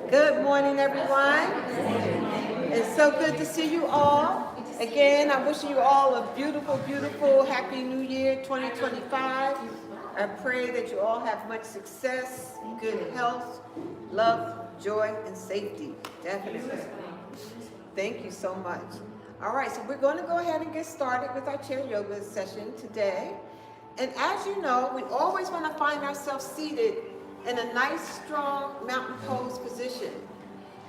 Good morning, everyone. It's so good to see you all. Again, I'm wishing you all a beautiful, beautiful, happy New Year 2025. I pray that you all have much success, good health, love, joy, and safety. Definitely. Thank you so much. All right, so we're going to go ahead and get started with our chair yoga session today. And as you know, we always want to find ourselves seated in a nice, strong mountain pose position.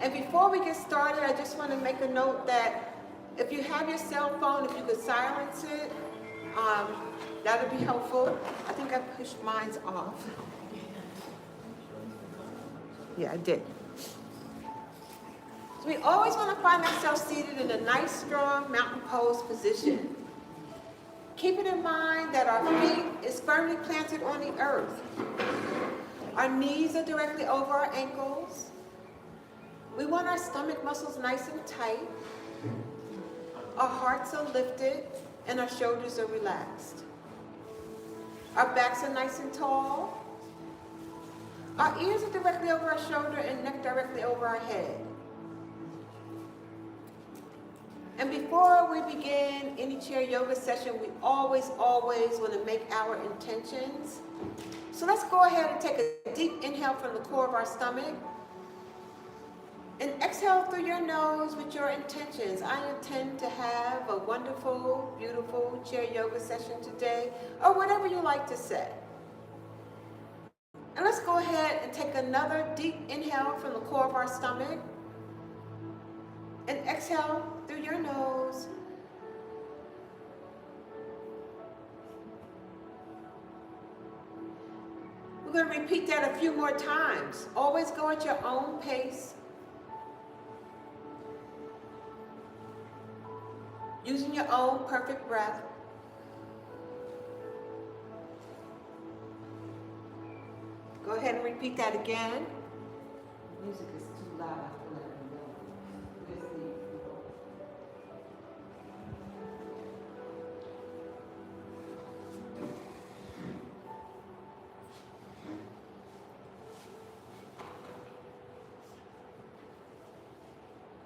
And before we get started, I just want to make a note that if you have your cell phone, if you could silence it, that would be helpful. I think I pushed mine off. Yeah, I did. So we always want to find ourselves seated in a nice, strong mountain pose position. Keep it in mind that our feet is firmly planted on the earth. Our knees are directly over our ankles. We want our stomach muscles nice and tight. Our hearts are lifted and our shoulders are relaxed. Our backs are nice and tall. Our ears are directly over our shoulder and neck directly over our head. And before we begin any chair yoga session, we always want to make our intentions. So let's go ahead and take a deep inhale from the core of our stomach. And exhale through your nose with your intentions. I intend to have a wonderful, beautiful chair yoga session today, or whatever you like to say. And let's go ahead and take another deep inhale from the core of our stomach. And exhale through your nose. We're going to repeat that a few more times. Always go at your own pace. Using your own perfect breath. Go ahead and repeat that again. Music is too loud. I feel like I know.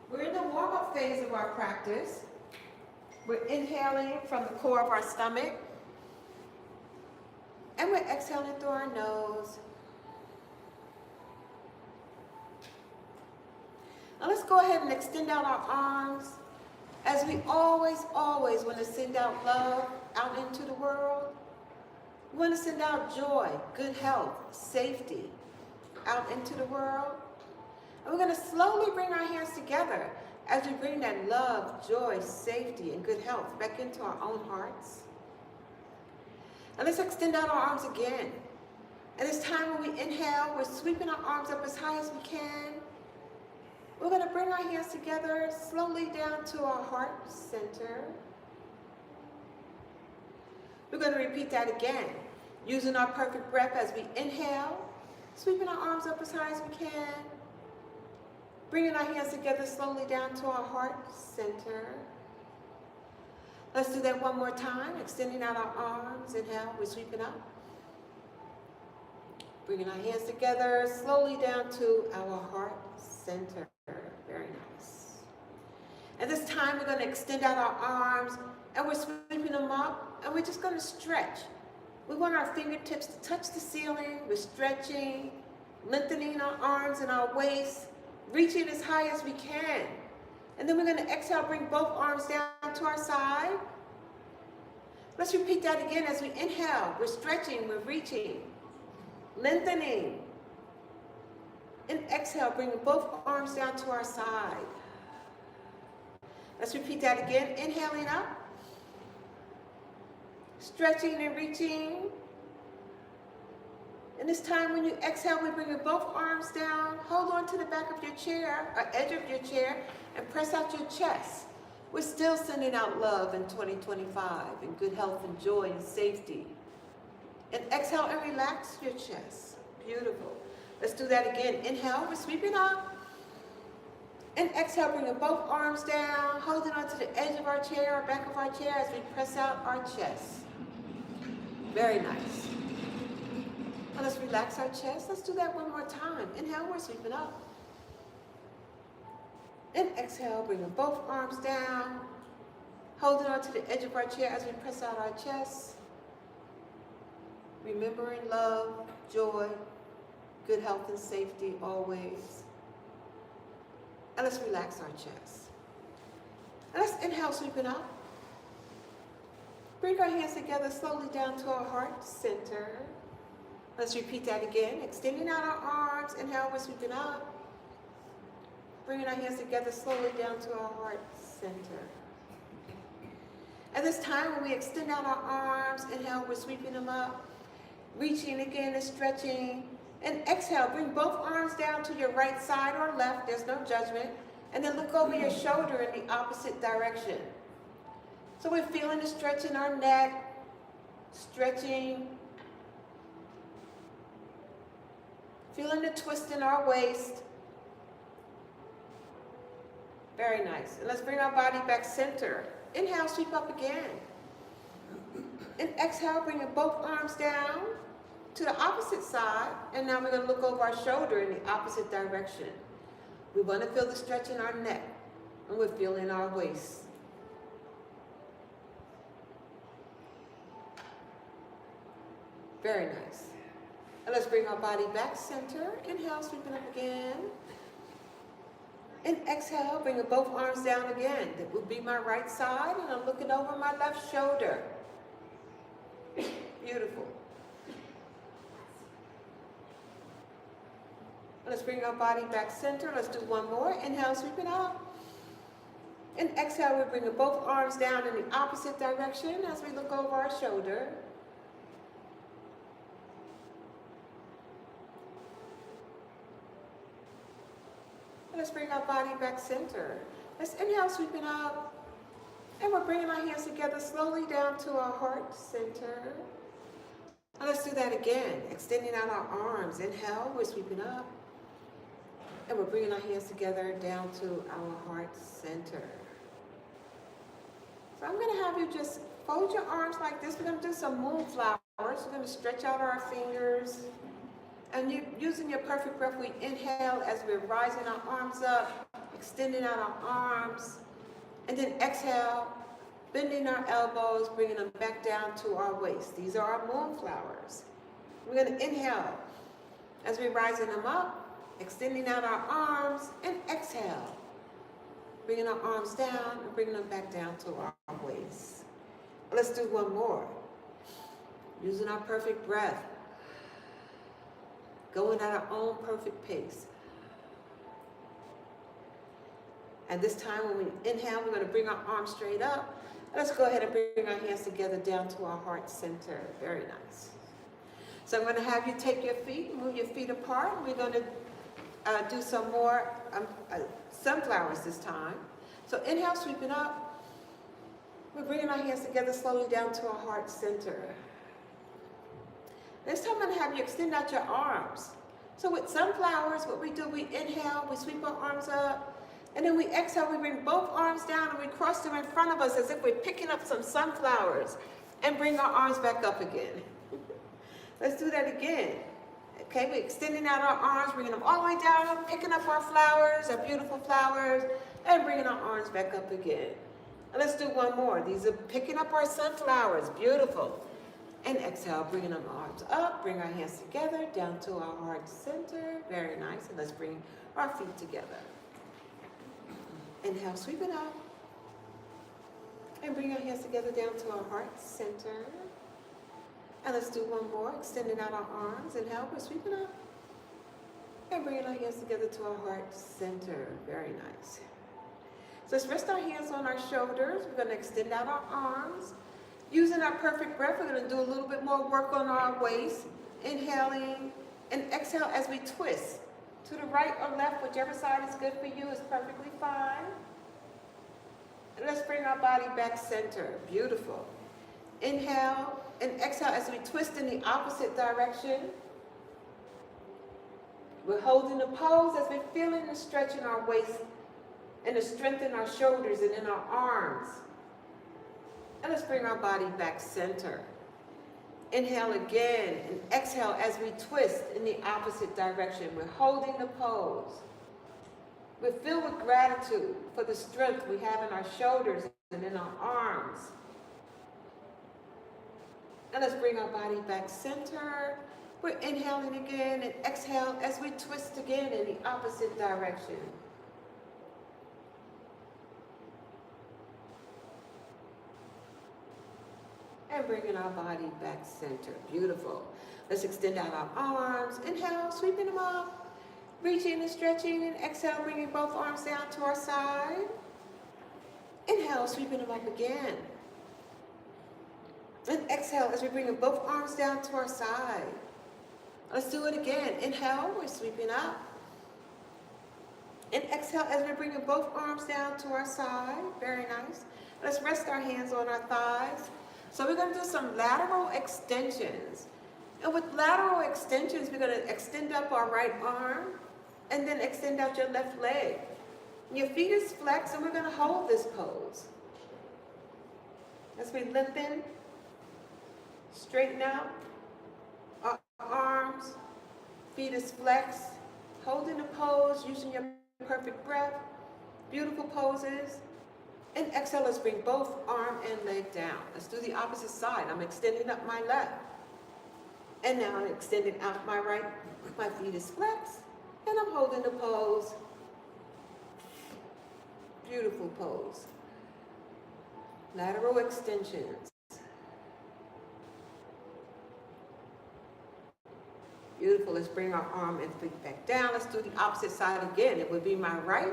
We're in the warm-up phase of our practice. We're inhaling from the core of our stomach. And we're exhaling through our nose. Now let's go ahead and extend out our arms as we always want to send out love out into the world. We want to send out joy, good health, safety out into the world. And we're going to slowly bring our hands together as we bring that love, joy, safety, and good health back into our own hearts. And let's extend out our arms again. And this time when we inhale, we're sweeping our arms up as high as we can. We're going to bring our hands together slowly down to our heart center. We're going to repeat that again, using our perfect breath as we inhale, sweeping our arms up as high as we can, bringing our hands together slowly down to our heart center. Let's do that one more time, extending out our arms. Inhale, we're sweeping up. Bringing our hands together slowly down to our heart center. Very nice. And this time we're going to extend out our arms and we're sweeping them up and we're just going to stretch. We want our fingertips to touch the ceiling. We're stretching, lengthening our arms and our waist, reaching as high as we can. And then we're going to exhale, bring both arms down to our side. Let's repeat that again as we inhale. We're stretching, we're reaching, lengthening. And exhale, bringing both arms down to our side. Let's repeat that again. Inhaling up, stretching and reaching. And this time when you exhale, we're bringing both arms down. Hold on to the back of your chair, or edge of your chair, and press out your chest. We're still sending out love in 2025 and good health and joy and safety. And exhale and relax your chest. Beautiful. Let's do that again. Inhale, we're sweeping up. And exhale, bringing both arms down, holding onto the edge of our chair or back of our chair as we press out our chest. Very nice. Now let's relax our chest. Let's do that one more time. Inhale, we're sweeping up. And exhale, bringing both arms down, holding onto the edge of our chair as we press out our chest. Remembering love, joy, good health and safety always. And let's relax our chest. And let's inhale, sweeping up. Bring our hands together slowly down to our heart center. Let's repeat that again. Extending out our arms. Inhale, we're sweeping up. Bringing our hands together slowly down to our heart center. At this time, when we extend out our arms, inhale, we're sweeping them up. Reaching again and stretching. And exhale, bring both arms down to your right side or left. There's no judgment. And then look over your shoulder in the opposite direction. So we're feeling the stretch in our neck, stretching. Feeling the twist in our waist. Very nice. And let's bring our body back center. Inhale, sweep up again. And exhale, bringing both arms down to the opposite side. And now we're going to look over our shoulder in the opposite direction. We want to feel the stretch in our neck. And we're feeling our waist. Very nice. And let's bring our body back center. Inhale, sweeping up again. And exhale, bringing both arms down again. That will be my right side, and I'm looking over my left shoulder. Beautiful. Let's bring our body back center. Let's do one more. Inhale, sweeping up. And exhale, we're bringing both arms down in the opposite direction as we look over our shoulder. Let's bring our body back center. Let's inhale, sweeping up. And we're bringing our hands together slowly down to our heart center. And let's do that again. Extending out our arms. Inhale, we're sweeping up. And we're bringing our hands together down to our heart center. So I'm going to have you just fold your arms like this. We're going to do some moonflowers. We're going to stretch out our fingers. And you, using your perfect breath, we inhale as we're rising our arms up, extending out our arms, and then exhale, bending our elbows, bringing them back down to our waist. These are our moonflowers. We're going to inhale as we're rising them up, extending out our arms, and exhale, bringing our arms down and bringing them back down to our waist. Let's do one more. Using our perfect breath. Going at our own perfect pace. And this time when we inhale, we're going to bring our arms straight up. Let's go ahead and bring our hands together down to our heart center. Very nice. So I'm going to have you take your feet, move your feet apart. We're going to do some more sunflowers this time. So inhale, sweeping up. We're bringing our hands together slowly down to our heart center. This time I'm going to have you extend out your arms. So with sunflowers, what we do, we inhale, we sweep our arms up, and then we exhale, we bring both arms down and we cross them in front of us as if we're picking up some sunflowers and bring our arms back up again. Let's do that again. Okay, we're extending out our arms, bringing them all the way down, picking up our flowers, our beautiful flowers, and bringing our arms back up again. And let's do one more. These are picking up our sunflowers, beautiful. And exhale, bringing our arms up, bring our hands together, down to our heart center. Very nice. And let's bring our feet together. Inhale, sweep it up. And bring our hands together down to our heart center. And let's do one more, extending out our arms. Inhale, we're sweeping up. And bringing our hands together to our heart center. Very nice. So let's rest our hands on our shoulders. We're going to extend out our arms. Using our perfect breath, we're going to do a little bit more work on our waist. Inhaling and exhale as we twist. To the right or left, whichever side is good for you is perfectly fine. And let's bring our body back center. Beautiful. Inhale and exhale as we twist in the opposite direction. We're holding the pose as we're feeling the stretch in our waist and the strength in our shoulders and in our arms. And let's bring our body back center. Inhale again and exhale as we twist in the opposite direction. We're holding the pose. We're filled with gratitude for the strength we have in our shoulders and in our arms. And let's bring our body back center. We're inhaling again and exhale as we twist again in the opposite direction. And bringing our body back center. Beautiful. Let's extend out our arms. Inhale, sweeping them up. Reaching and stretching, and exhale, bringing both arms down to our side. Inhale, sweeping them up again. And exhale as we're bringing both arms down to our side. Let's do it again. Inhale, we're sweeping up. And exhale as we're bringing both arms down to our side. Very nice. Let's rest our hands on our thighs. So we're going to do some lateral extensions. And with lateral extensions, we're going to extend up our right arm and then extend out your left leg. Your feet is flexed and we're going to hold this pose. As we lengthen, straighten out our arms, feet is flexed, holding the pose, using your perfect breath, beautiful poses. And exhale, let's bring both arm and leg down. Let's do the opposite side. I'm extending up my left. And now I'm extending out my right. My feet is flexed. And I'm holding the pose. Beautiful pose. Lateral extensions. Beautiful. Let's bring our arm and feet back down. Let's do the opposite side again. It would be my right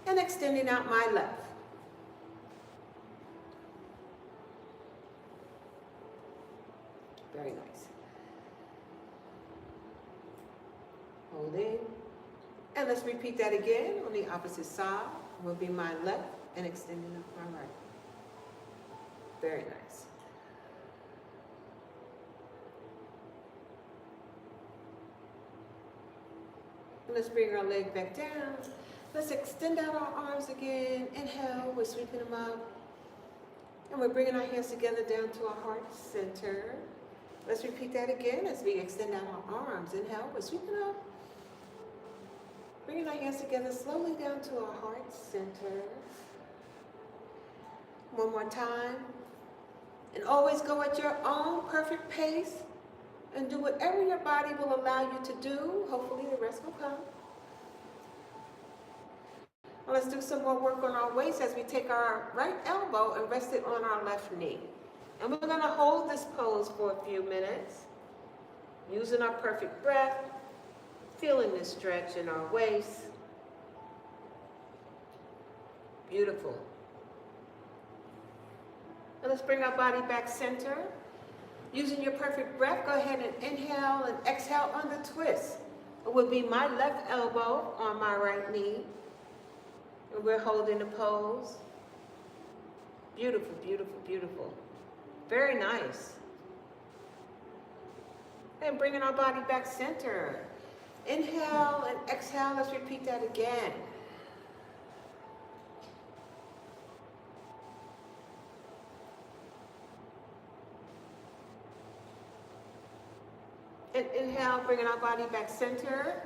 and extending out my left. Very nice. Holding. And let's repeat that again on the opposite side. Will be my left and extending up my right. Very nice. And let's bring our leg back down. Let's extend out our arms again. Inhale, we're sweeping them up. And we're bringing our hands together down to our heart center. Let's repeat that again as we extend out our arms. Inhale, we're sweeping up. Bringing our hands together slowly down to our heart center. One more time. And always go at your own perfect pace and do whatever your body will allow you to do. Hopefully the rest will come. Well, let's do some more work on our waist as we take our right elbow and rest it on our left knee. And we're going to hold this pose for a few minutes, using our perfect breath, feeling this stretch in our waist. Beautiful. And let's bring our body back center. Using your perfect breath, go ahead and inhale and exhale on the twist. It will be my left elbow on my right knee. And we're holding the pose. Beautiful, beautiful, beautiful. Very nice. And bringing our body back center. Inhale and exhale. Let's repeat that again. And inhale, bringing our body back center.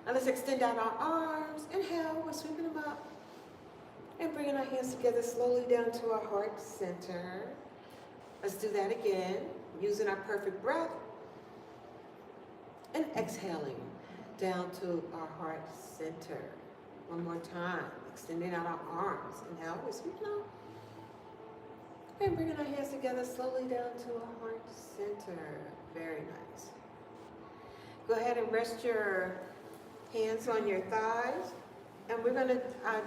And let's extend out our arms. Inhale, we're sweeping them up. And bringing our hands together slowly down to our heart center. Let's do that again, using our perfect breath. And exhaling down to our heart center. One more time, extending out our arms. Inhale, we're sweeping up. And bringing our hands together slowly down to our heart center. Very nice. Go ahead and rest your hands on your thighs. And we're going to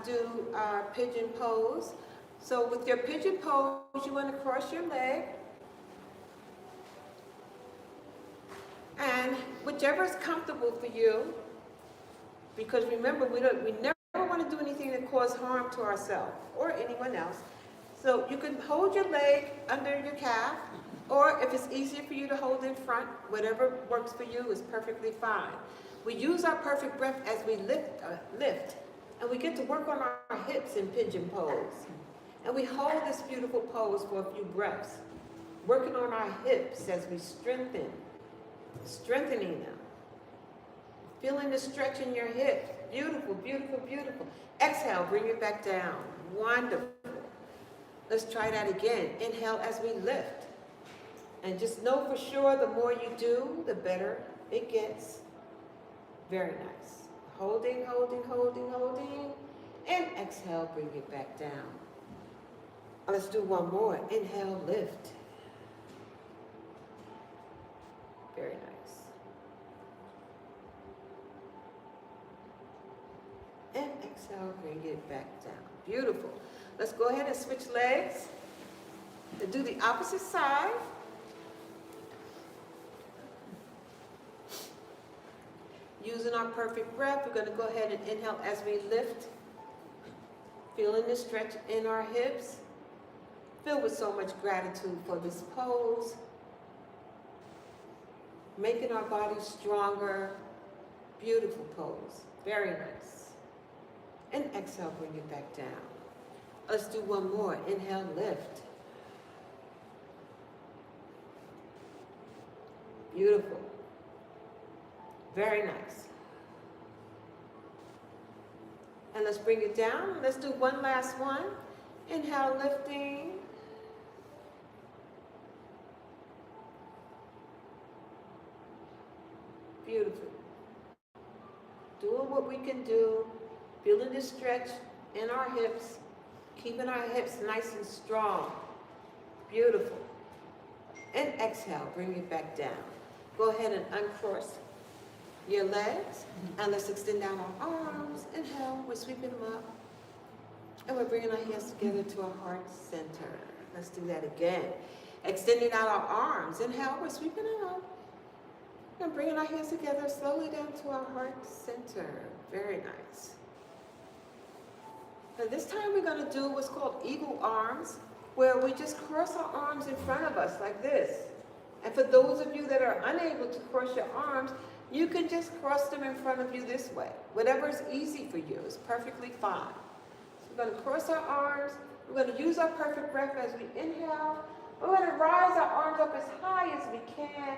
do our pigeon pose. So with your pigeon pose, you want to cross your leg. And whichever is comfortable for you, because remember, we never want to do anything that causes harm to ourselves or anyone else. So you can hold your leg under your calf, or if it's easier for you to hold in front, whatever works for you is perfectly fine. We use our perfect breath as we lift, and we get to work on our hips in pigeon pose. And we hold this beautiful pose for a few breaths, working on our hips as we strengthening them. Feeling the stretch in your hips. Beautiful, beautiful, beautiful. Exhale, bring it back down. Wonderful. Let's try that again. Inhale as we lift. And just know for sure the more you do, the better it gets. Very nice. Holding, holding, holding, holding. And exhale, bring it back down. Let's do one more. Inhale, lift. Very nice. And exhale, bring it back down. Beautiful. Let's go ahead and switch legs and do the opposite side. Using our perfect breath, we're going to go ahead and inhale as we lift. Feeling the stretch in our hips. Filled with so much gratitude for this pose. Making our body stronger. Beautiful pose. Very nice. And exhale, bring it back down. Let's do one more. Inhale, lift. Beautiful. Very nice. And let's bring it down. Let's do one last one. Inhale, lifting. Beautiful. Doing what we can do. Feeling the stretch in our hips. Keeping our hips nice and strong. Beautiful. And exhale, bring it back down. Go ahead and uncross your legs. And let's extend out our arms. Inhale, we're sweeping them up. And we're bringing our hands together to our heart center. Let's do that again. Extending out our arms. Inhale, we're sweeping it up. And bringing our hands together slowly down to our heart center. Very nice. And this time we're going to do what's called eagle arms, where we just cross our arms in front of us like this. And for those of you that are unable to cross your arms, you can just cross them in front of you this way. Whatever is easy for you is perfectly fine. So we're going to cross our arms. We're going to use our perfect breath as we inhale. We're going to rise our arms up as high as we can.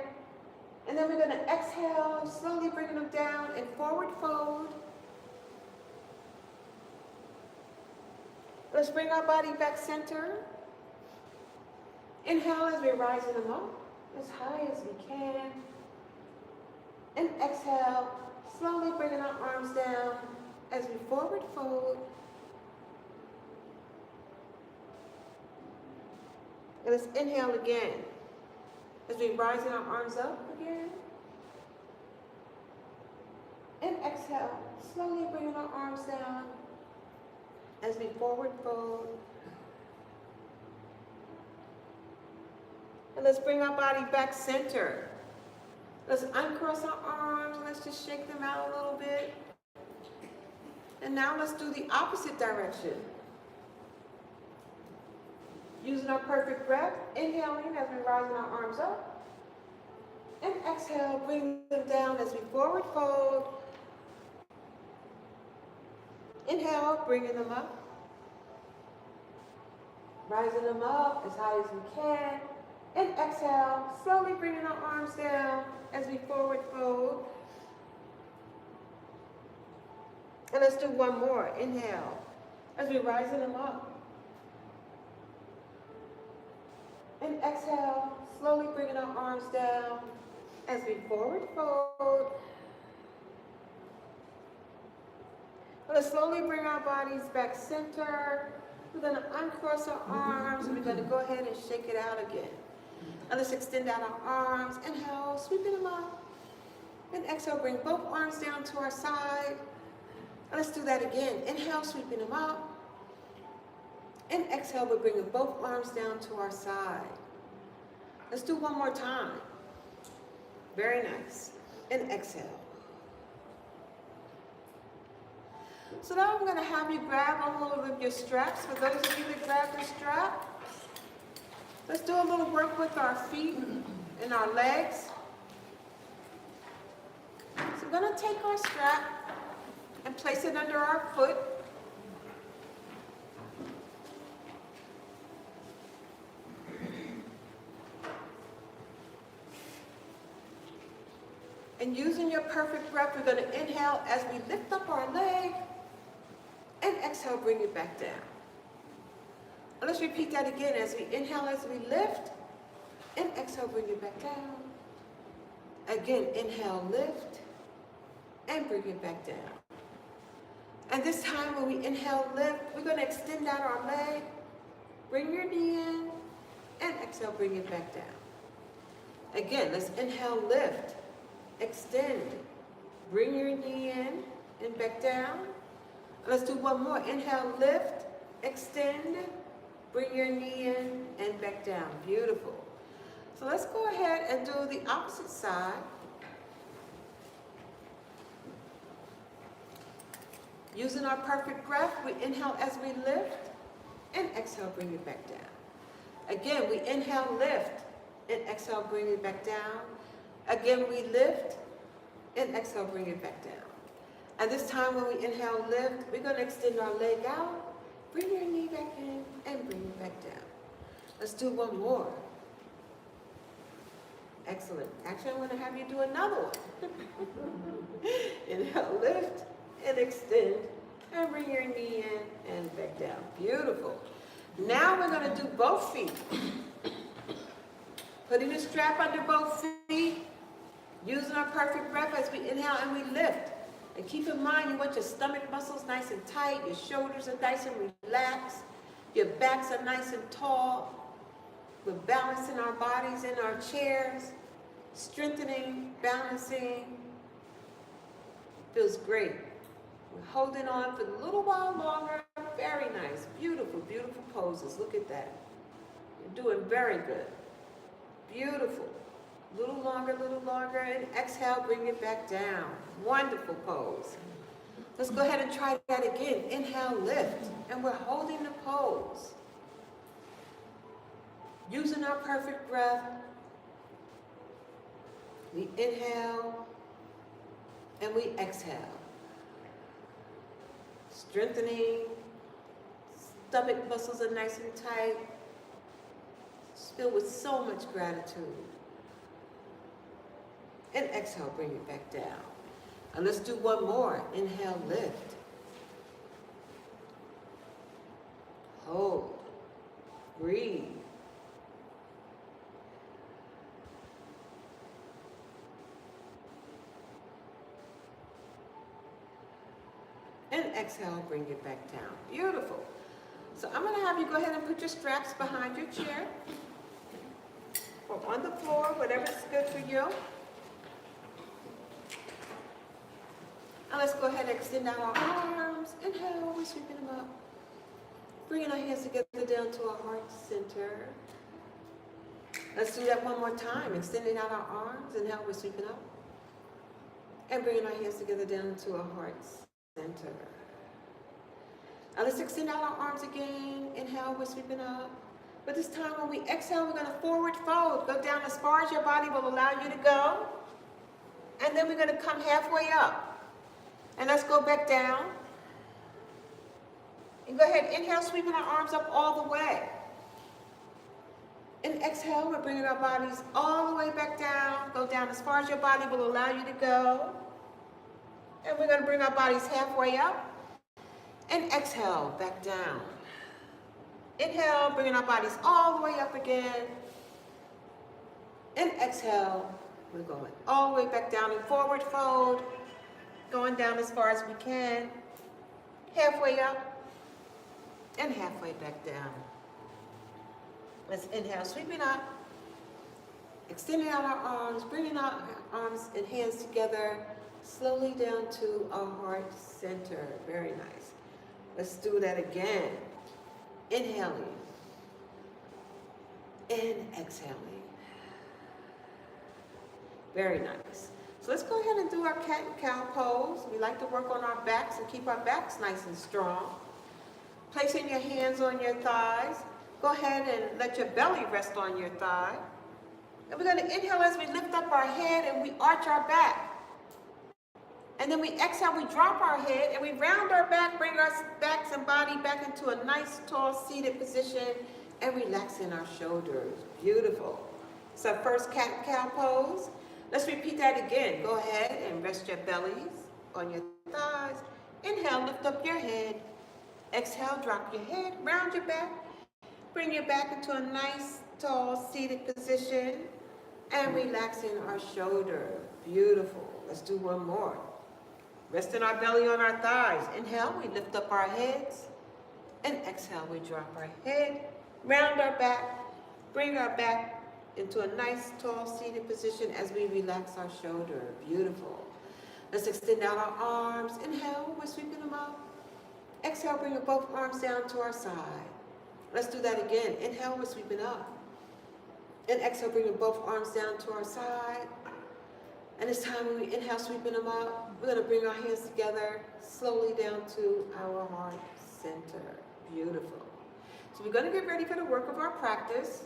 And then we're going to exhale, slowly bringing them down and forward fold. Let's bring our body back center. Inhale as we're rising them up as high as we can. And exhale, slowly bringing our arms down as we forward fold. And let's inhale again as we rising our arms up again. And exhale, slowly bringing our arms down as we forward fold. And let's bring our body back center. Let's uncross our arms. Let's just shake them out a little bit. And now let's do the opposite direction. Using our perfect breath, inhaling as we rise our arms up. And exhale, bring them down as we forward fold. Inhale, bringing them up. Rising them up as high as we can. And exhale, slowly bringing our arms down as we forward fold. And let's do one more. Inhale, as we rising them up. And exhale, slowly bringing our arms down as we forward fold. Let's slowly bring our bodies back center. We're going to uncross our arms and we're going to go ahead and shake it out again. And let's extend out our arms. Inhale, sweeping them up. And exhale, bring both arms down to our side. And let's do that again. Inhale, sweeping them up. And exhale, we're bringing both arms down to our side. Let's do one more time. Very nice. And exhale. So now I'm going to have you grab a hold of your straps. For those of you that grab your strap, let's do a little work with our feet and our legs. So we're going to take our strap and place it under our foot. And using your perfect breath, we're going to inhale as we lift up our leg. And exhale, bring it back down. And let's repeat that again as we inhale, as we lift. And exhale, bring it back down. Again, inhale, lift. And bring it back down. And this time when we inhale, lift, we're going to extend out our leg. Bring your knee in. And exhale, bring it back down. Again, let's inhale, lift. Extend. Bring your knee in and back down. Let's do one more. Inhale, lift, extend, bring your knee in and back down. Beautiful. So let's go ahead and do the opposite side. Using our perfect breath, we inhale as we lift and exhale, bring it back down. Again, we inhale, lift, and exhale, bring it back down. Again, we lift and exhale, bring it back down. And this time when we inhale, lift, we're going to extend our leg out. Bring your knee back in and bring it back down. Let's do one more. Excellent. Actually, I'm going to have you do another one. Inhale, lift and extend and bring your knee in and back down. Beautiful. Now we're going to do both feet. Putting the strap under both feet. Using our perfect breath as we inhale and we lift. And keep in mind, you want your stomach muscles nice and tight, your shoulders are nice and relaxed, your backs are nice and tall. We're balancing our bodies in our chairs, strengthening, balancing. Feels great. We're holding on for a little while longer. Very nice. Beautiful, beautiful poses. Look at that. You're doing very good. Beautiful. Little longer, and exhale, bring it back down. Wonderful pose. Let's go ahead and try that again. Inhale, lift, and we're holding the pose. Using our perfect breath, we inhale, and we exhale. Strengthening, stomach muscles are nice and tight. Just filled with so much gratitude. And exhale, bring it back down. And let's do one more. Inhale, lift. Hold. Breathe. And exhale, bring it back down. Beautiful. So I'm going to have you go ahead and put your straps behind your chair or on the floor, whatever's good for you. And let's go ahead and extend out our arms. Inhale, we're sweeping them up. Bringing our hands together down to our heart center. Let's do that one more time. Extending out our arms. Inhale, we're sweeping up. And bringing our hands together down to our heart center. Now let's extend out our arms again. Inhale, we're sweeping up. But this time when we exhale, we're going to forward fold. Go down as far as your body will allow you to go. And then we're going to come halfway up. And let's go back down. And go ahead, inhale, sweeping our arms up all the way. And exhale, we're bringing our bodies all the way back down. Go down as far as your body will allow you to go. And we're going to bring our bodies halfway up. And exhale, back down. Inhale, bringing our bodies all the way up again. And exhale, we're going all the way back down and forward fold. Going down as far as we can. Halfway up. And halfway back down. Let's inhale, sweeping up. Extending out our arms, bringing our arms and hands together. Slowly down to our heart center. Very nice. Let's do that again. Inhaling. And exhaling. Very nice. So let's go ahead and do our cat and cow pose. We like to work on our backs and keep our backs nice and strong. Placing your hands on your thighs. Go ahead and let your belly rest on your thigh. And we're going to inhale as we lift up our head and we arch our back. And then we exhale, we drop our head and we round our back, bring our backs and body back into a nice tall seated position and relaxing our shoulders. Beautiful. It's our first cat and cow pose. Let's repeat that again. Go ahead and rest your bellies on your thighs. Inhale, lift up your head. Exhale, drop your head, round your back. Bring your back into a nice tall seated position and relaxing our shoulder. Beautiful. Let's do one more. Resting our belly on our thighs. Inhale, we lift up our heads. And exhale, we drop our head, round our back, bring our back into a nice tall seated position as we relax our shoulder. Beautiful. Let's extend out our arms. Inhale, we're sweeping them up. Exhale, bring both arms down to our side. Let's do that again. Inhale, we're sweeping up. And exhale, bringing both arms down to our side. And this time when we inhale, sweeping them up, we're going to bring our hands together, slowly down to our heart center. Beautiful. So we're going to get ready for the work of our practice.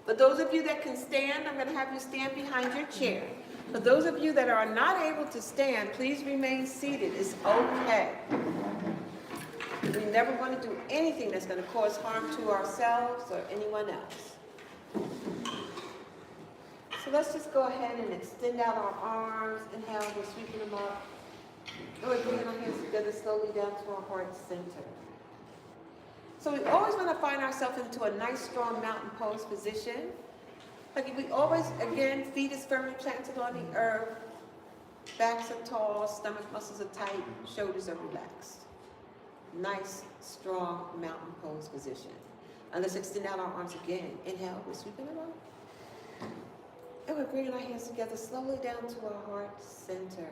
For those of you that can stand, I'm going to have you stand behind your chair. For those of you that are not able to stand, please remain seated. It's okay. We never want to do anything that's going to cause harm to ourselves or anyone else. So let's just go ahead and extend out our arms. Inhale, we're sweeping them up. And we're bringing our hands together slowly down to our heart center. So we always want to find ourselves into a nice, strong mountain pose position. Like we always, again, feet is firmly planted on the earth. Backs are tall, stomach muscles are tight, shoulders are relaxed. Nice, strong mountain pose position. And let's extend out our arms again. Inhale, we're sweeping them up. And we're bringing our hands together slowly down to our heart center.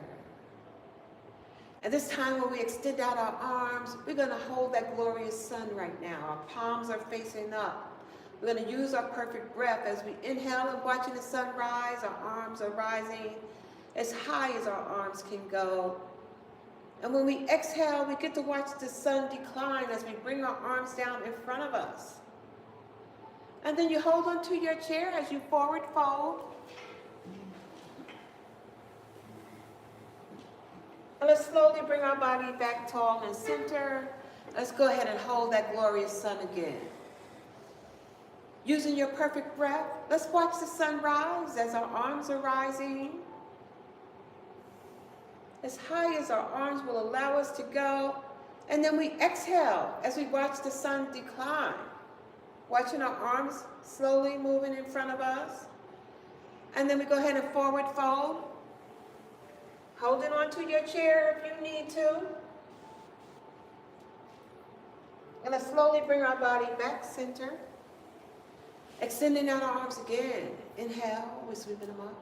And this time when we extend out our arms, we're going to hold that glorious sun right now. Our palms are facing up. We're going to use our perfect breath as we inhale and watching the sun rise. Our arms are rising as high as our arms can go. And when we exhale, we get to watch the sun decline as we bring our arms down in front of us. And then you hold onto your chair as you forward fold. And let's slowly bring our body back tall and center. Let's go ahead and hold that glorious sun again. Using your perfect breath, let's watch the sun rise as our arms are rising. As high as our arms will allow us to go. And then we exhale as we watch the sun decline. Watching our arms slowly moving in front of us. And then we go ahead and forward fold. Holding onto your chair if you need to. And let's slowly bring our body back center. Extending out our arms again. Inhale, we're sweeping them up.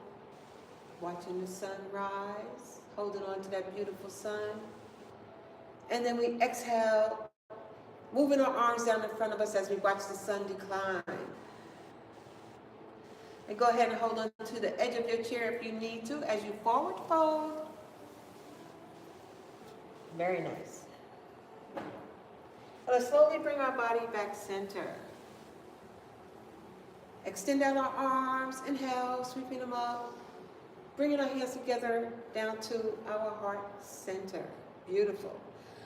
Watching the sun rise. Holding on to that beautiful sun. And then we exhale. Moving our arms down in front of us as we watch the sun decline. And go ahead and hold on to the edge of your chair if you need to as you forward fold. Very nice. Let's slowly bring our body back center. Extend out our arms, inhale, sweeping them up. Bringing our hands together down to our heart center. Beautiful.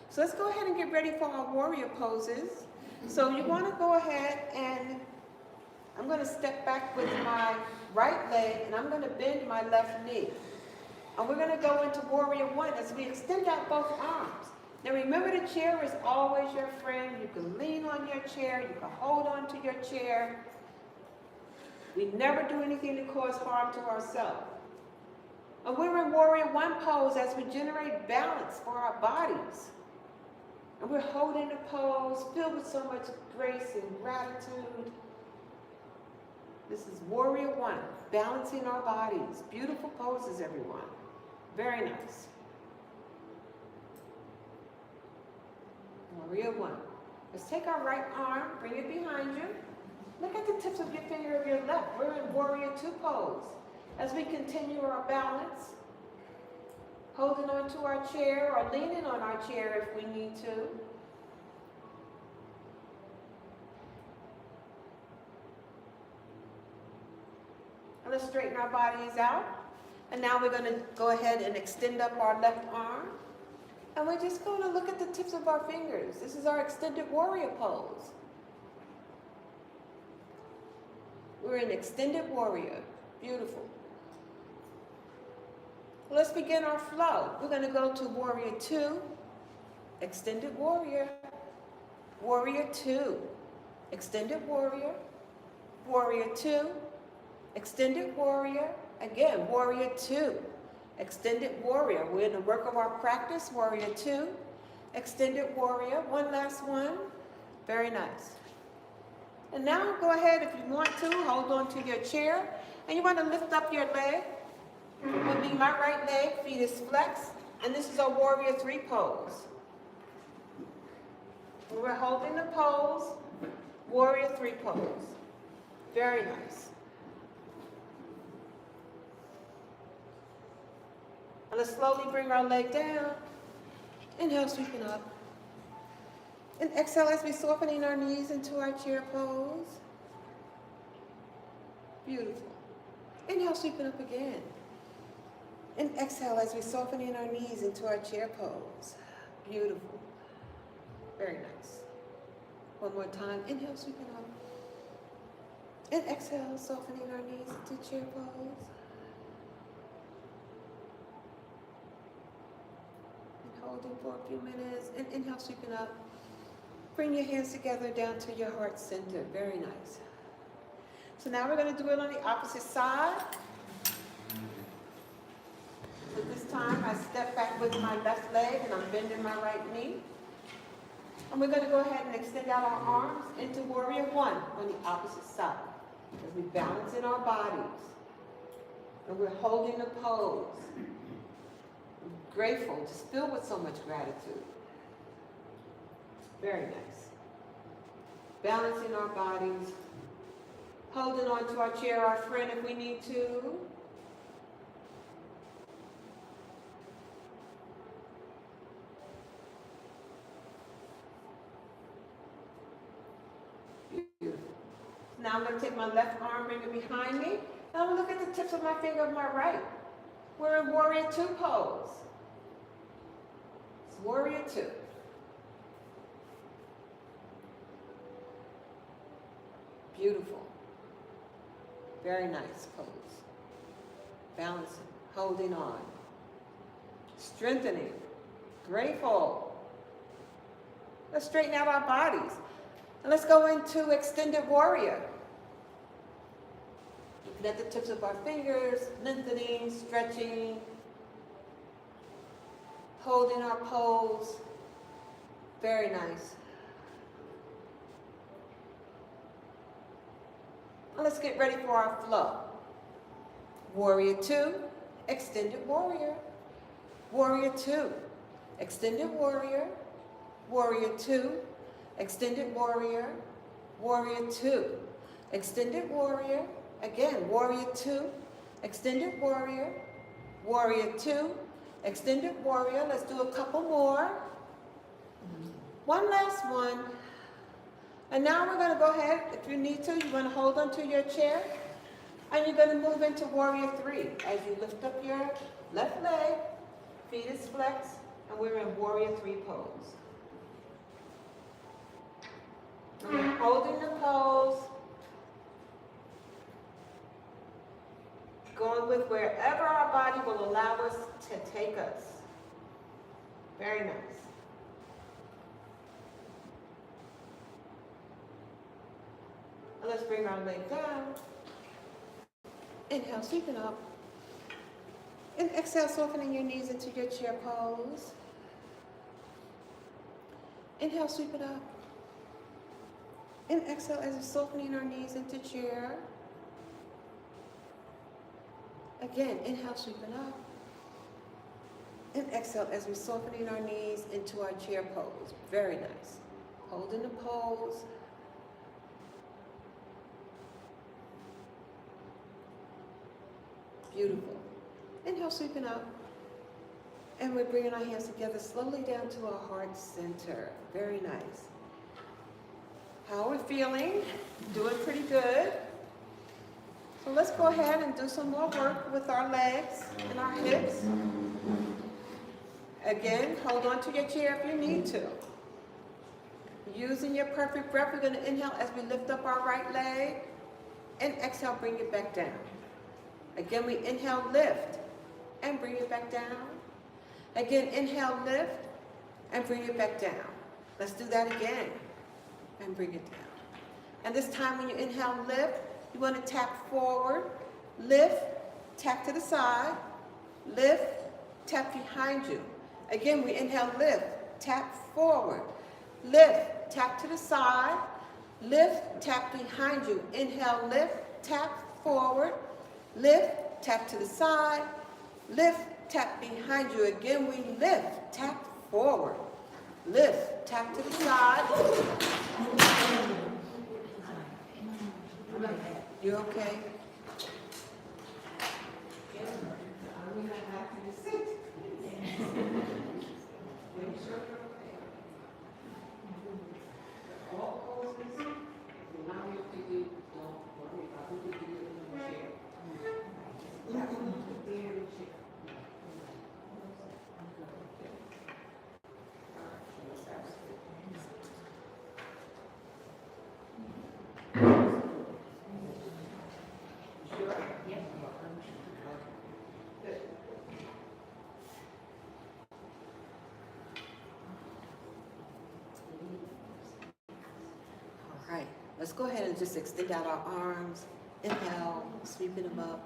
So let's go ahead and get ready for our warrior poses. So you want to go ahead and I'm going to step back with my right leg and I'm going to bend my left knee. And we're going to go into warrior one as we extend out both arms. Now remember, the chair is always your friend. You can lean on your chair. You can hold on to your chair. We never do anything to cause harm to ourselves. And we're in warrior one pose as we generate balance for our bodies. And we're holding the pose filled with so much grace and gratitude. This is warrior one, balancing our bodies. Beautiful poses, everyone. Very nice. Warrior one. Let's take our right arm, bring it behind you. Look at the tips of your finger of your left. We're in warrior two pose. As we continue our balance, holding on to our chair or leaning on our chair if we need to. And let's straighten our bodies out. And now we're going to go ahead and extend up our left arm. And we're just going to look at the tips of our fingers. This is our extended warrior pose. We're in extended warrior. Beautiful. Let's begin our flow. We're going to go to warrior two, extended warrior, warrior two, extended warrior, warrior two, extended warrior, again, warrior two, extended warrior. We're in the work of our practice, warrior two, extended warrior, one last one. Very nice. And now go ahead, if you want to, hold on to your chair, and you want to lift up your leg. Would be my right leg, feet is flexed, and this is a warrior three pose. We're holding the pose, warrior three pose. Very nice. And let's slowly bring our leg down. Inhale, sweeping up. And exhale as we're softening our knees into our chair pose. Beautiful. Inhale, sweeping up again. And exhale as we're softening our knees into our chair pose. Beautiful. Very nice. One more time. Inhale, sweeping up. And exhale, softening our knees into chair pose. And holding for a few minutes. And inhale, sweeping up. Bring your hands together down to your heart center. Very nice. So now we're going to do it on the opposite side. So this time I step back with my left leg and I'm bending my right knee. And we're going to go ahead and extend out our arms into warrior one on the opposite side. As we balance in our bodies. And we're holding the pose. I'm grateful, just filled with so much gratitude. Very nice. Balancing our bodies. Holding on to our chair, our friend, if we need to. Beautiful. Now I'm going to take my left arm, bring it behind me. And I'm going to look at the tips of my finger of my right. We're in warrior two pose. It's warrior two. Beautiful. Very nice pose. Balancing, holding on. Strengthening. Grateful. Let's straighten out our bodies. And let's go into extended warrior. Looking at the tips of our fingers, lengthening, stretching. Holding our pose. Very nice. Let's get ready for our flow. Warrior two, extended warrior. Warrior two, extended warrior. Warrior two, extended warrior. Warrior two, extended warrior. Again, warrior 2, extended warrior, warrior 2, extended warrior. Let's do a couple more. One last one. And now we're going to go ahead, if you need to, you're going to hold onto your chair. And you're going to move into warrior 3 as you lift up your left leg, feet is flexed, and we're in warrior 3 pose. And we're holding the pose, going with wherever our body will allow us to take us. Very nice. And let's bring our leg down. Inhale, sweeping up. And exhale, softening your knees into your chair pose. Inhale, sweep it up. And exhale as we're softening our knees into chair. Again, inhale, sweep it up. And exhale as we're softening our knees into our chair pose. Very nice. Holding the pose. Beautiful. Inhale, sweeping up. And we're bringing our hands together slowly down to our heart center. Very nice. How are we feeling? Doing pretty good. So let's go ahead and do some more work with our legs and our hips. Again, hold on to your chair if you need to. Using your perfect breath, we're going to inhale as we lift up our right leg. And exhale, bring it back down. Again, we inhale, lift, and bring it back down. Again, inhale, lift, and bring it back down. Let's do that again, and bring it down. And this time when you inhale, lift, you want to tap forward, lift, tap to the side, lift, tap behind you. Again, we inhale, lift, tap forward, lift, tap to the side, lift, tap behind you. Inhale, lift, tap forward, lift, tap to the side, lift, tap behind you. Again, we lift, tap forward, lift, tap to the side. You okay? Let's go ahead and just extend out our arms. Inhale, sweeping them up.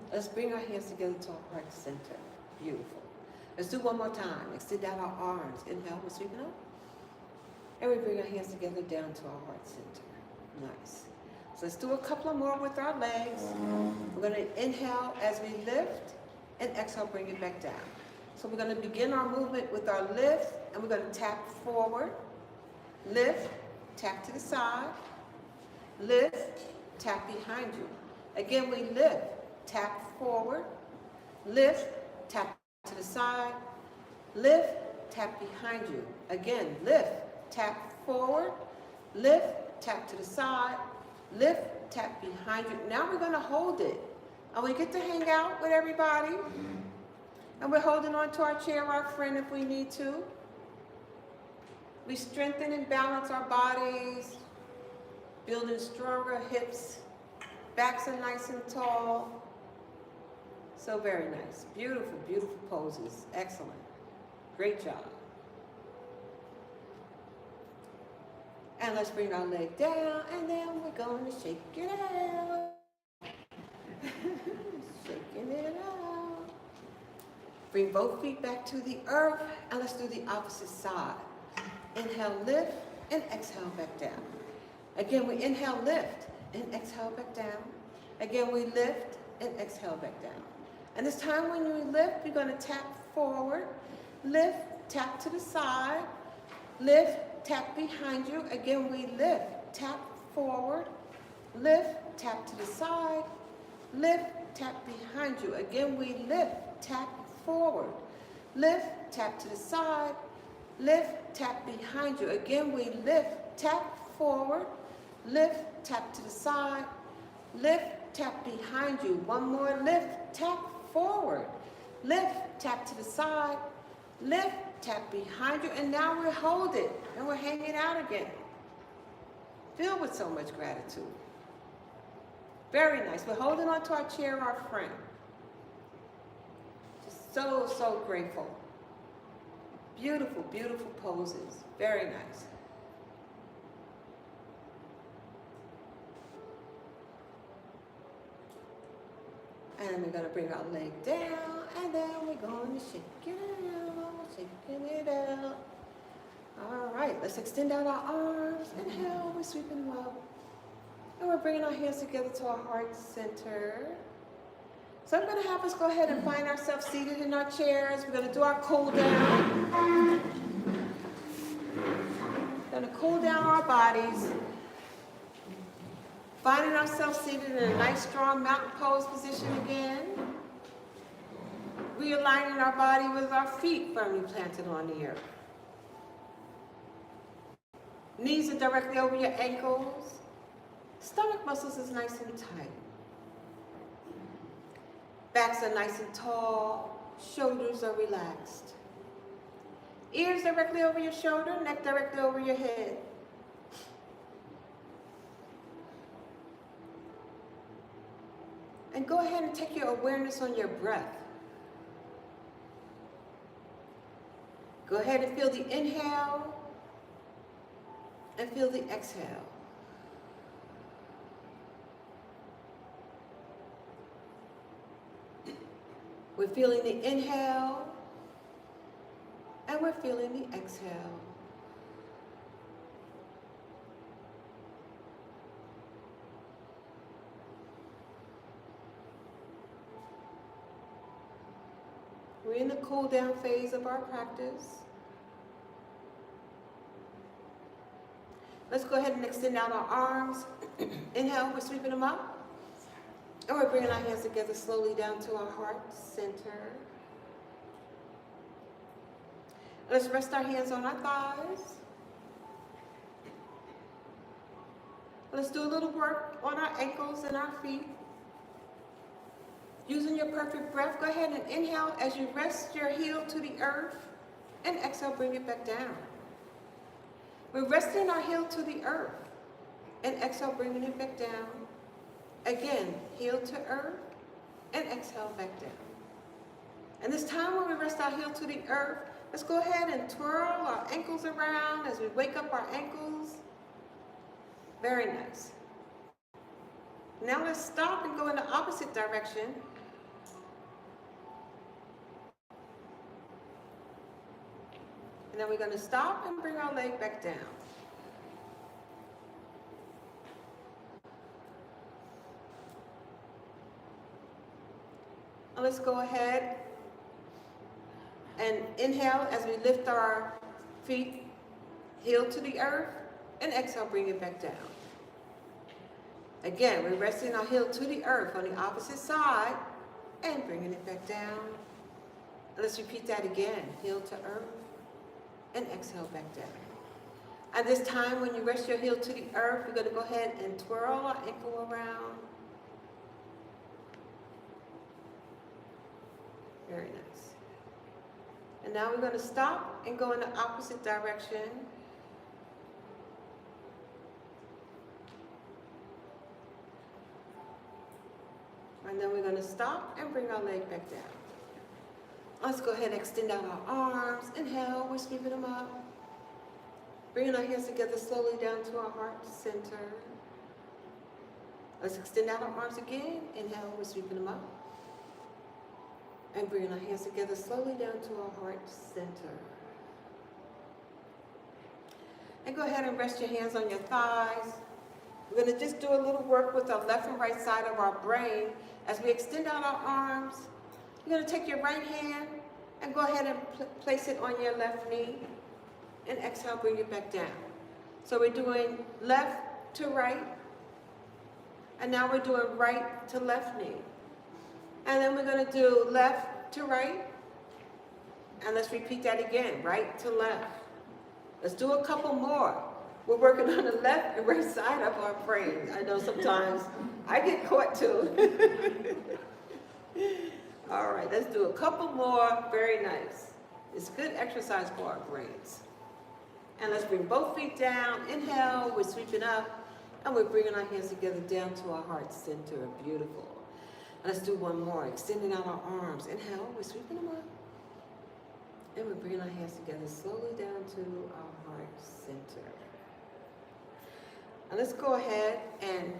Let's bring our hands together to our heart center. Beautiful. Let's do one more time. Extend out our arms. Inhale, we're sweeping up. And we bring our hands together down to our heart center. Nice. So let's do a couple more with our legs. We're going to inhale as we lift, and exhale, bring it back down. So we're going to begin our movement with our lift, and we're going to tap forward, lift, tap to the side, lift, tap behind you. Again, we lift, tap forward, lift, tap to the side, lift, tap behind you. Again, lift, tap forward, lift, tap to the side, lift, tap behind you. Now we're going to hold it. And we get to hang out with everybody. And we're holding on to our chair, our friend, if we need to. We strengthen and balance our bodies, building stronger hips, backs are nice and tall. So very nice. Beautiful, beautiful poses. Excellent. Great job. And let's bring our leg down, and then we're going to shake it out. Shaking it out. Bring both feet back to the earth, and let's do the opposite side. Inhale, lift, and exhale, back down. Again, we inhale, lift, and exhale, back down. Again, we lift, and exhale, back down. And this time when you lift, you're going to tap forward, lift, tap to the side, lift, tap behind you. Again, we lift, tap forward, lift, tap to the side, Lift, tap behind you. Again, we lift, tap forward. Lift, tap to the side. Lift, tap behind you. Again, we lift, tap forward. Lift, tap to the side. Lift, tap behind you. One more lift, tap forward. Lift, tap to the side. Lift, tap behind you. And now we hold it. And we're hanging out again. Filled with so much gratitude. Very nice. We're holding on to our chair, our friend. Just so, so grateful. Beautiful, beautiful poses. Very nice. And we're going to bring our leg down, and then we're going to shake it out, shaking it out. All right, let's extend out our arms. Inhale, we're sweeping them up. And we're bringing our hands together to our heart center. So I'm going to have us go ahead and find ourselves seated in our chairs. We're going to do our cool down. We're going to cool down our bodies. Finding ourselves seated in a nice, strong mountain pose position again. Realigning our body with our feet firmly planted on the earth. Knees are directly over your ankles. Stomach muscles is nice and tight. Backs are nice and tall. Shoulders are relaxed. Ears directly over your shoulder, neck directly over your head. And go ahead and take your awareness on your breath. Go ahead and feel the inhale and feel the exhale. We're feeling the inhale and we're feeling the exhale. We're in the cool down phase of our practice. Let's go ahead and extend out our arms. Inhale, we're sweeping them up. And we're bringing our hands together slowly down to our heart center. Let's rest our hands on our thighs. Let's do a little work on our ankles and our feet. Using your perfect breath, go ahead and inhale as you rest your heel to the earth, and exhale, bring it back down. We're resting our heel to the earth, and exhale, bringing it back down. Again, heel to earth, and exhale back down. And this time when we rest our heel to the earth, let's go ahead and twirl our ankles around as we wake up our ankles. Very nice. Now let's stop and go in the opposite direction. And then we're going to stop and bring our leg back down. And let's go ahead and inhale as we lift our feet, heel to the earth, and exhale, bring it back down. Again, we're resting our heel to the earth on the opposite side and bringing it back down. And let's repeat that again, heel to earth, and exhale back down. At this time, when you rest your heel to the earth, you're going to go ahead and twirl our ankle around. Very nice. And now we're going to stop and go in the opposite direction. And then we're going to stop and bring our leg back down. Let's go ahead and extend out our arms. Inhale, we're sweeping them up. Bringing our hands together slowly down to our heart center. Let's extend out our arms again. Inhale, we're sweeping them up. And bringing our hands together slowly down to our heart center. And go ahead and rest your hands on your thighs. We're going to just do a little work with the left and right side of our brain. As we extend out our arms, you're going to take your right hand and go ahead and place it on your left knee. And exhale, bring it back down. So we're doing left to right. And now we're doing right to left knee. And then we're going to do left to right. And let's repeat that again, right to left. Let's do a couple more. We're working on the left and right side of our brain. I know sometimes I get caught too. All right, let's do a couple more. Very nice. It's good exercise for our brains. And let's bring both feet down. Inhale, we're sweeping up. And we're bringing our hands together down to our heart center. Beautiful. Let's do one more. Extending out our arms. Inhale, we're sweeping them up. And we're bringing our hands together slowly down to our heart center. And let's go ahead and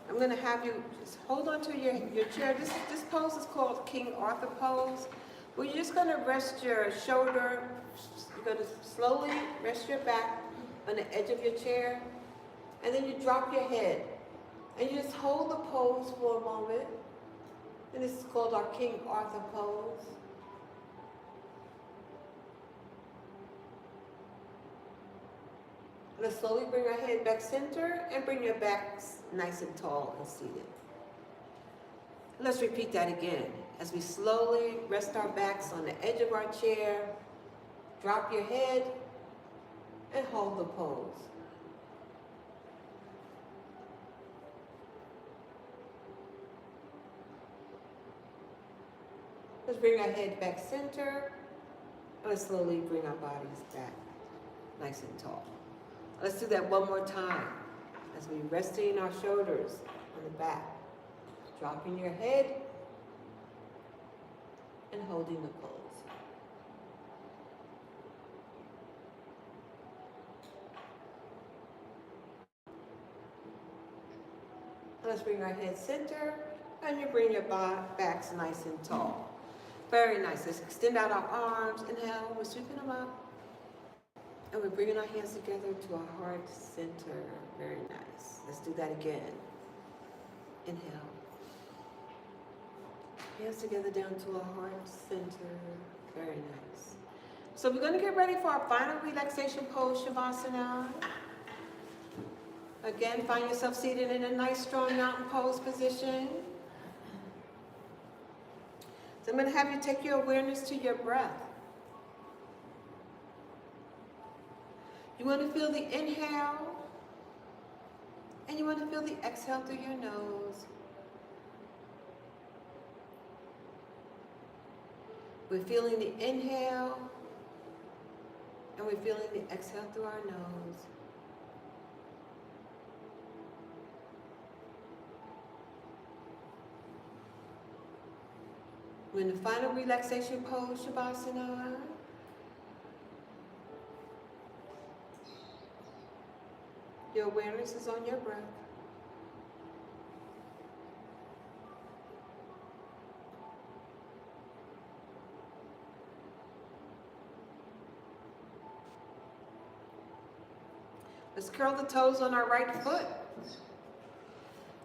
I'm going to have you just hold on to your chair. This pose is called King Arthur pose. Where you're just going to rest your shoulder. You're going to slowly rest your back on the edge of your chair. And then you drop your head. And you just hold the pose for a moment. And this is called our King Arthur pose. Let's slowly bring our head back center and bring your back nice and tall and seated. Let's repeat that again. As we slowly rest our backs on the edge of our chair, drop your head and hold the pose. Let's bring our head back center and let's slowly bring our bodies back nice and tall. Let's do that one more time. As we resting our shoulders on the back, dropping your head and holding the pose. Let's bring our head center and you bring your backs nice and tall. Very nice. Let's extend out our arms. Inhale, we're sweeping them up. And we're bringing our hands together to our heart center. Very nice. Let's do that again. Inhale. Hands together down to our heart center. Very nice. So we're going to get ready for our final relaxation pose, Shavasana. Again, find yourself seated in a nice, strong mountain pose position. So I'm going to have you take your awareness to your breath. You want to feel the inhale, and you want to feel the exhale through your nose. We're feeling the inhale, and we're feeling the exhale through our nose. We're in the final relaxation pose, Shavasana. Your awareness is on your breath. Let's curl the toes on our right foot.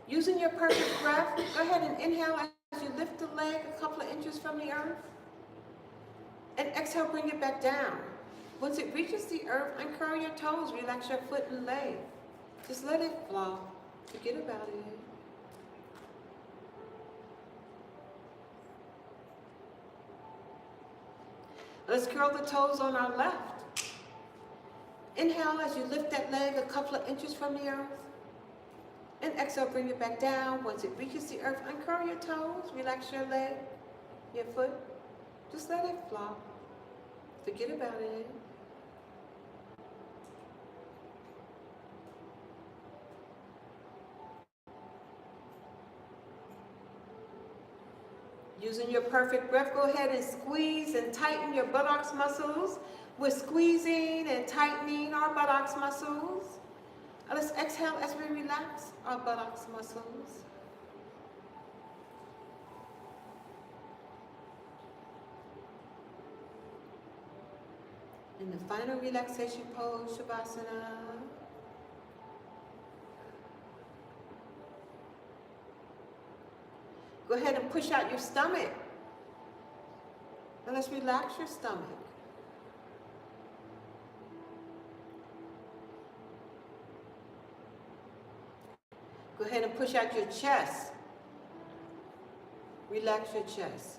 Using your perfect breath, go ahead and inhale as you lift the leg a couple of inches from the earth. And exhale, bring it back down. Once it reaches the earth, uncurl your toes, relax your foot and leg. Just let it flow. Forget about it. Let's curl the toes on our left. Inhale as you lift that leg a couple of inches from the earth. And exhale, bring it back down. Once it reaches the earth, uncurl your toes, relax your leg, your foot. Just let it flow. Forget about it. Using your perfect breath, go ahead and squeeze and tighten your buttocks muscles. We're squeezing and tightening our buttocks muscles. And let's exhale as we relax our buttocks muscles. In the final relaxation pose, Shavasana. Go ahead and push out your stomach. And let's relax your stomach. Go ahead and push out your chest. Relax your chest.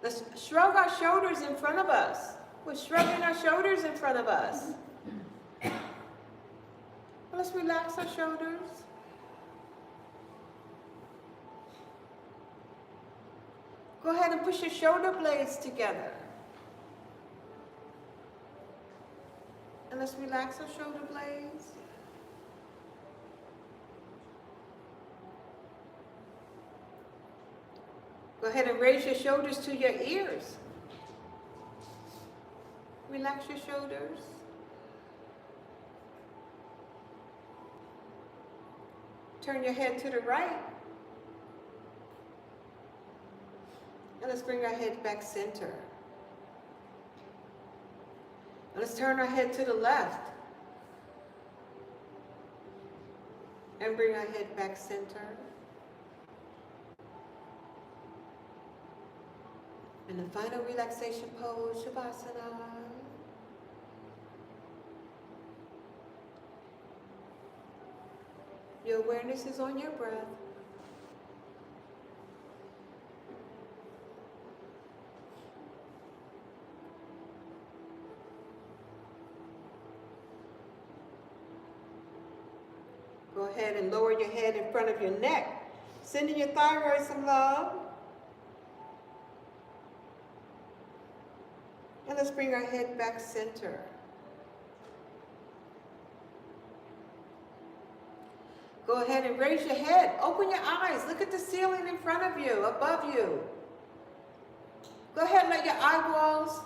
Let's shrug our shoulders in front of us. We're shrugging our shoulders in front of us. Let's relax our shoulders. Go ahead and push your shoulder blades together. And let's relax our shoulder blades. Go ahead and raise your shoulders to your ears. Relax your shoulders. Turn your head to the right. And let's bring our head back center. And let's turn our head to the left. And bring our head back center. And the final relaxation pose, Shavasana. Your awareness is on your breath. Go ahead and lower your head in front of your neck, sending your thyroid some love. And let's bring our head back center. Go ahead and raise your head. Open your eyes. Look at the ceiling in front of you, above you. Go ahead and let your eyeballs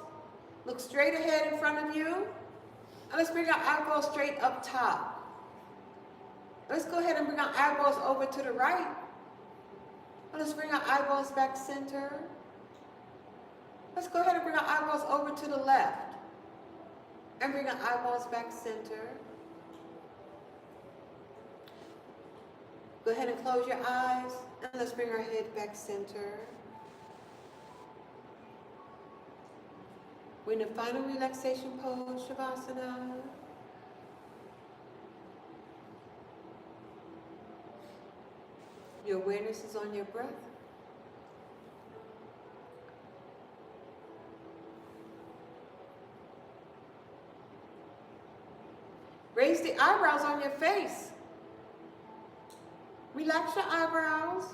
look straight ahead in front of you. And let's bring our eyeballs straight up top. Let's go ahead and bring our eyeballs over to the right. And let's bring our eyeballs back center. Let's go ahead and bring our eyeballs over to the left. And bring our eyeballs back center. Go ahead and close your eyes. And let's bring our head back center. We're in the final relaxation pose, Shavasana. Your awareness is on your breath. Raise the eyebrows on your face. Relax your eyebrows.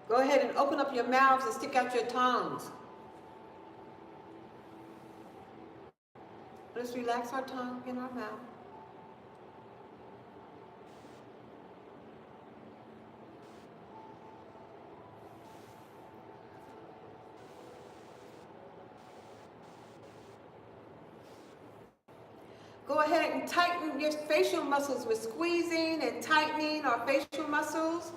Go ahead and open up your mouths and stick out your tongues. Let's relax our tongue in our mouth. Go ahead and tighten your facial muscles. We're squeezing and tightening our facial muscles.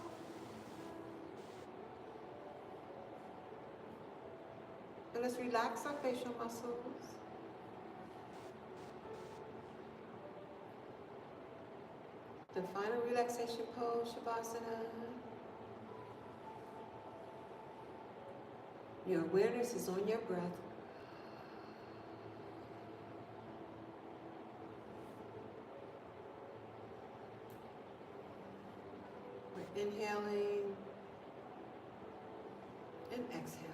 And let's relax our facial muscles. The final relaxation pose, Shavasana. Your awareness is on your breath. We're inhaling and exhaling.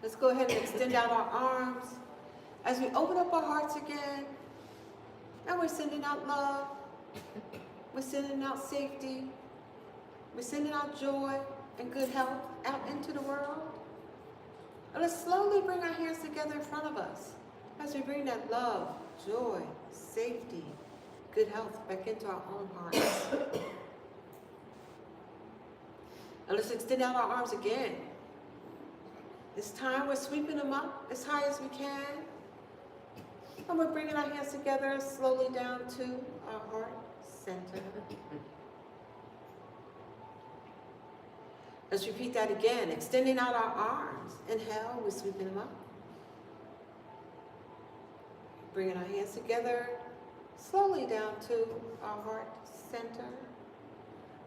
Let's go ahead and extend out our arms as we open up our hearts again. And we're sending out love. We're sending out safety. We're sending out joy and good health out into the world. And let's slowly bring our hands together in front of us as we bring that love, joy, safety, good health back into our own hearts. And let's extend out our arms again. This time we're sweeping them up as high as we can. And we're bringing our hands together slowly down to our heart center. Let's repeat that again, extending out our arms. Inhale, we're sweeping them up. Bringing our hands together, slowly down to our heart center.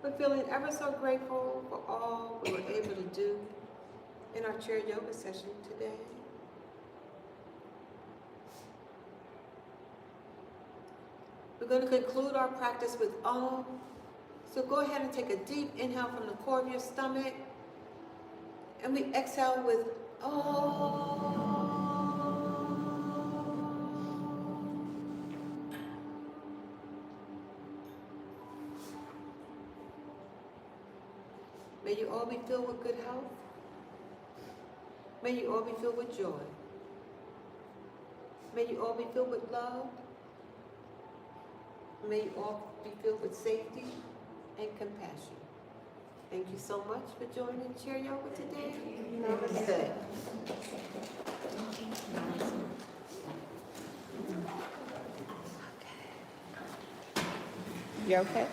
We're feeling ever so grateful for all we were able to do in our chair yoga session today. We're going to conclude our practice with Om. So go ahead and take a deep inhale from the core of your stomach. And we exhale with Om. May you all be filled with good health. May you all be filled with joy. May you all be filled with love. May you all be filled with safety and compassion. Thank you so much for joining Chair Yoga today. Namaste. You okay?